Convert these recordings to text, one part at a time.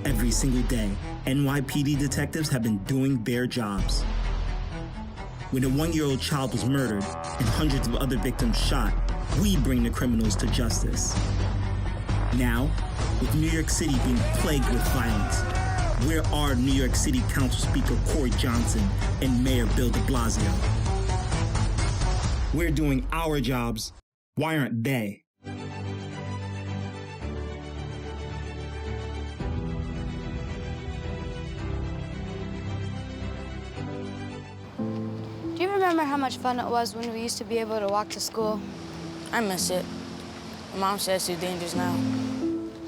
Every single day, NYPD detectives have been doing their jobs. When a 1-year-old child was murdered and hundreds of other victims shot, we bring the criminals to justice. Now, with New York City being plagued with violence, where are New York City Council Speaker Corey Johnson and Mayor Bill de Blasio? We're doing our jobs. Why aren't they? Do you remember how much fun it was when we used to be able to walk to school? I miss it. My mom says it's too dangerous now.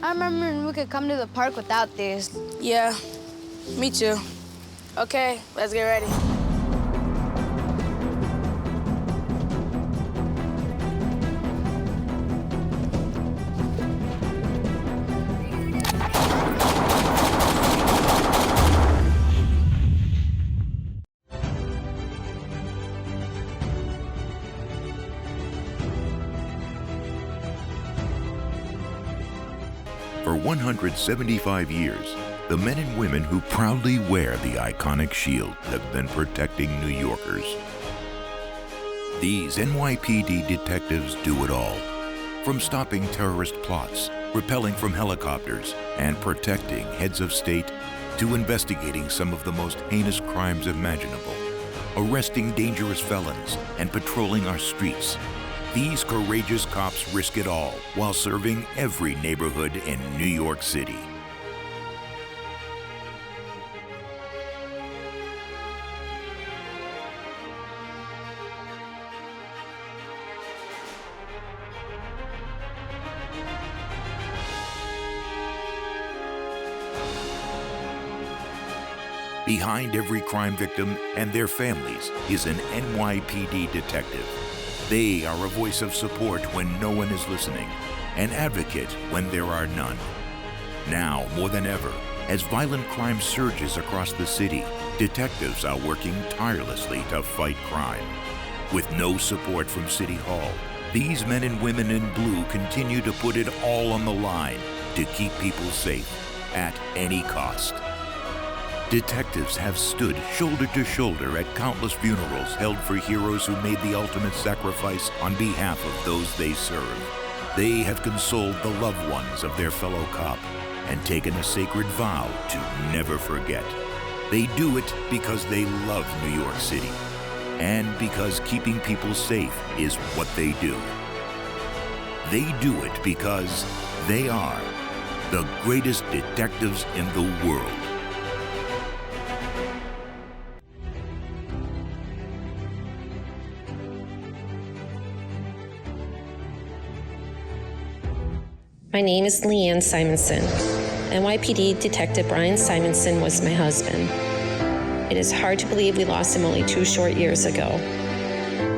I remember when we could come to the park without these. Yeah, me too. Okay, let's get ready. For 175 years, the men and women who proudly wear the iconic shield have been protecting New Yorkers. These NYPD detectives do it all, from stopping terrorist plots, rappelling from helicopters, and protecting heads of state, to investigating some of the most heinous crimes imaginable, arresting dangerous felons, and patrolling our streets. These courageous cops risk it all while serving every neighborhood in New York City. Behind every crime victim and their families is an NYPD detective. They are a voice of support when no one is listening, an advocate when there are none. Now, more than ever, as violent crime surges across the city, detectives are working tirelessly to fight crime. With no support from City Hall, these men and women in blue continue to put it all on the line to keep people safe at any cost. Detectives have stood shoulder to shoulder at countless funerals held for heroes who made the ultimate sacrifice on behalf of those they serve. They have consoled the loved ones of their fellow cop and taken a sacred vow to never forget. They do it because they love New York City and because keeping people safe is what they do. They do it because they are the greatest detectives in the world. My name is Leanne Simonson. NYPD Detective Brian Simonson was my husband. It is hard to believe we lost him only 2 short years ago.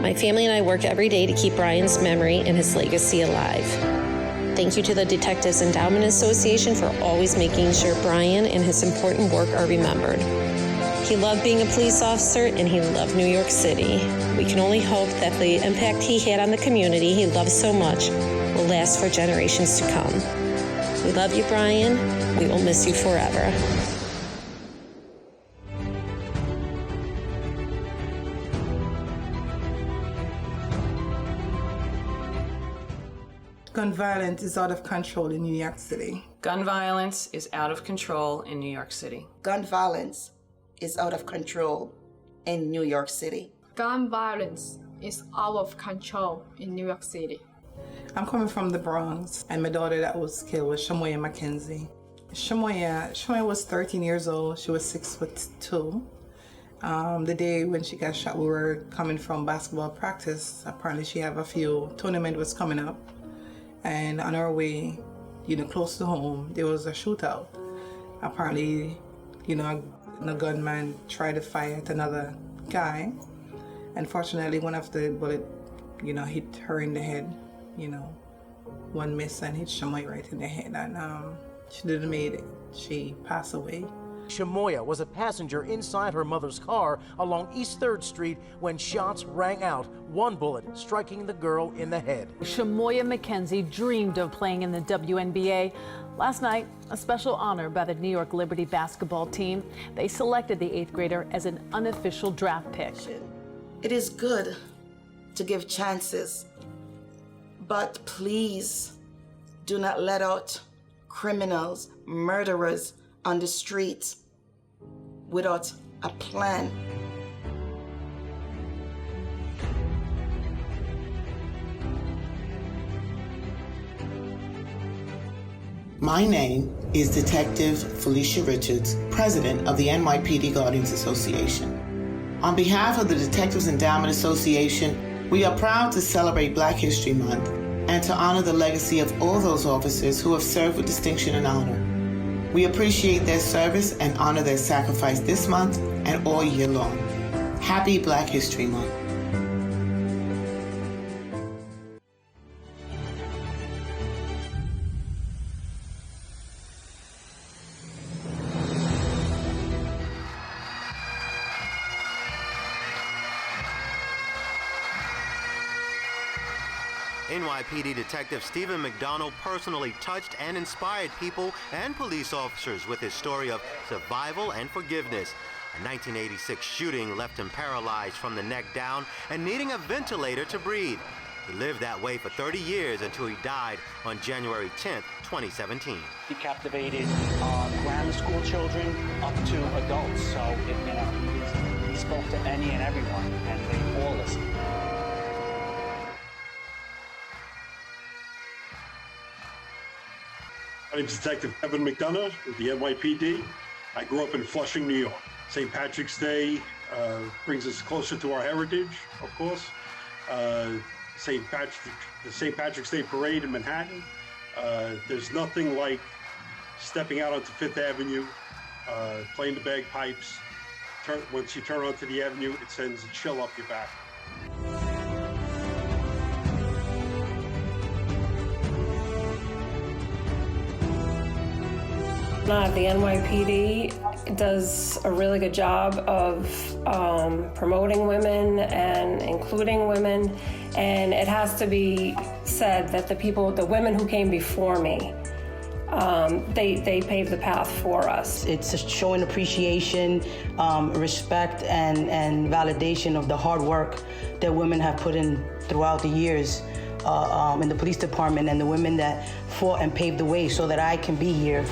My family and I work every day to keep Brian's memory and his legacy alive. Thank you to the Detectives Endowment Association for always making sure Brian and his important work are remembered. He loved being a police officer and he loved New York City. We can only hope that the impact he had on the community he loves so much will last for generations to come. We love you, Brian. We will miss you forever. Gun violence is out of control in New York City. Gun violence is out of control in New York City. Gun violence is out of control in New York City. Gun violence is out of control in New York City. I'm coming from the Bronx, and my daughter that was killed was Shamoya McKenzie. Shamoya was 13 years old. She was 6'2". The day when she got shot, we were coming from basketball practice. Apparently she had a few tournament was coming up, and on our way, close to home, there was a shootout. Apparently, a gunman tried to fire at another guy. Unfortunately, one of the bullet, hit her in the head. One miss and hit Shamoy right in the head, and she didn't make it. She passed away. Shamoya was a passenger inside her mother's car along East 3rd Street when shots rang out, one bullet striking the girl in the head. Shamoya McKenzie dreamed of playing in the WNBA. Last night, a special honor by the New York Liberty basketball team. They selected the 8th grader as an unofficial draft pick. It is good to give chances, but please do not let out criminals, murderers on the streets without a plan. My name is Detective Felicia Richards, President of the NYPD Guardians Association. On behalf of the Detectives Endowment Association, we are proud to celebrate Black History Month and to honor the legacy of all those officers who have served with distinction and honor. We appreciate their service and honor their sacrifice this month and all year long. Happy Black History Month. NYPD Detective Stephen McDonald personally touched and inspired people and police officers with his story of survival and forgiveness. A 1986 shooting left him paralyzed from the neck down and needing a ventilator to breathe. He lived that way for 30 years until he died on January 10th, 2017. He captivated grammar school children up to adults, so he spoke to any and everyone, and they all listened. My name is Detective Kevin McDonough with the NYPD. I grew up in Flushing, New York. St. Patrick's Day brings us closer to our heritage, of course. The St. Patrick's Day Parade in Manhattan. There's nothing like stepping out onto Fifth Avenue, playing the bagpipes. Once you turn onto the avenue, it sends a chill up your back. The NYPD does a really good job of promoting women and including women, and it has to be said that the women who came before me, they paved the path for us. It's a showing appreciation, respect, and validation of the hard work that women have put in throughout the years in the police department, and the women that fought and paved the way so that I can be here.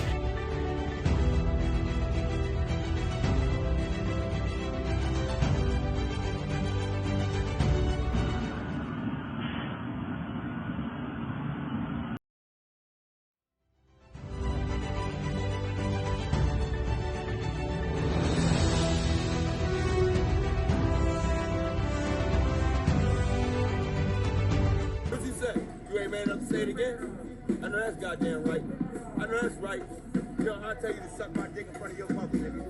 You ain't man enough to say it again? I know that's goddamn right. I know that's right. Yo, I'll tell you to suck my dick in front of your mother, nigga.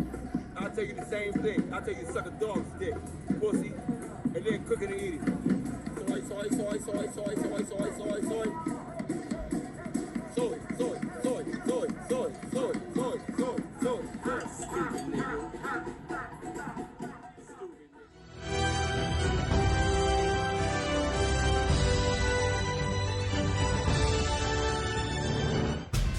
I'll tell you the same thing. I'll tell you to suck a dog's dick, pussy, and then cook it and eat it. Soy, soy, soy, soy, soy, soy, soy, soy, soy. Soy, soy, soy, soy, soy, soy, soy, soy, soy. Stupid nigga.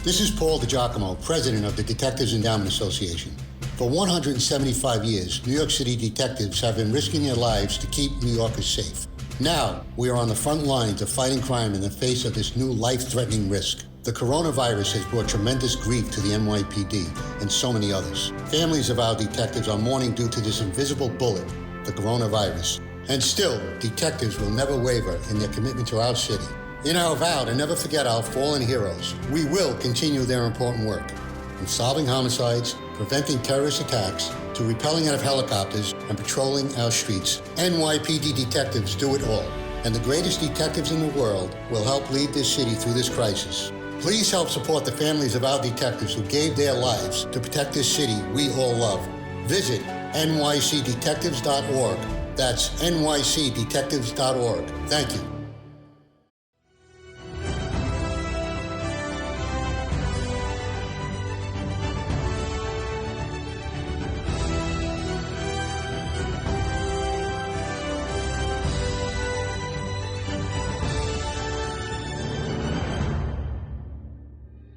This is Paul DiGiacomo, president of the Detectives Endowment Association. For 175 years, New York City detectives have been risking their lives to keep New Yorkers safe. Now, we are on the front lines of fighting crime in the face of this new life-threatening risk. The coronavirus has brought tremendous grief to the NYPD and so many others. Families of our detectives are mourning due to this invisible bullet, the coronavirus. And still, detectives will never waver in their commitment to our city. In our vow to never forget our fallen heroes, we will continue their important work, from solving homicides, preventing terrorist attacks, to repelling out of helicopters and patrolling our streets. NYPD detectives do it all, and the greatest detectives in the world will help lead this city through this crisis. Please help support the families of our detectives who gave their lives to protect this city we all love. Visit nycdetectives.org. That's nycdetectives.org. Thank you.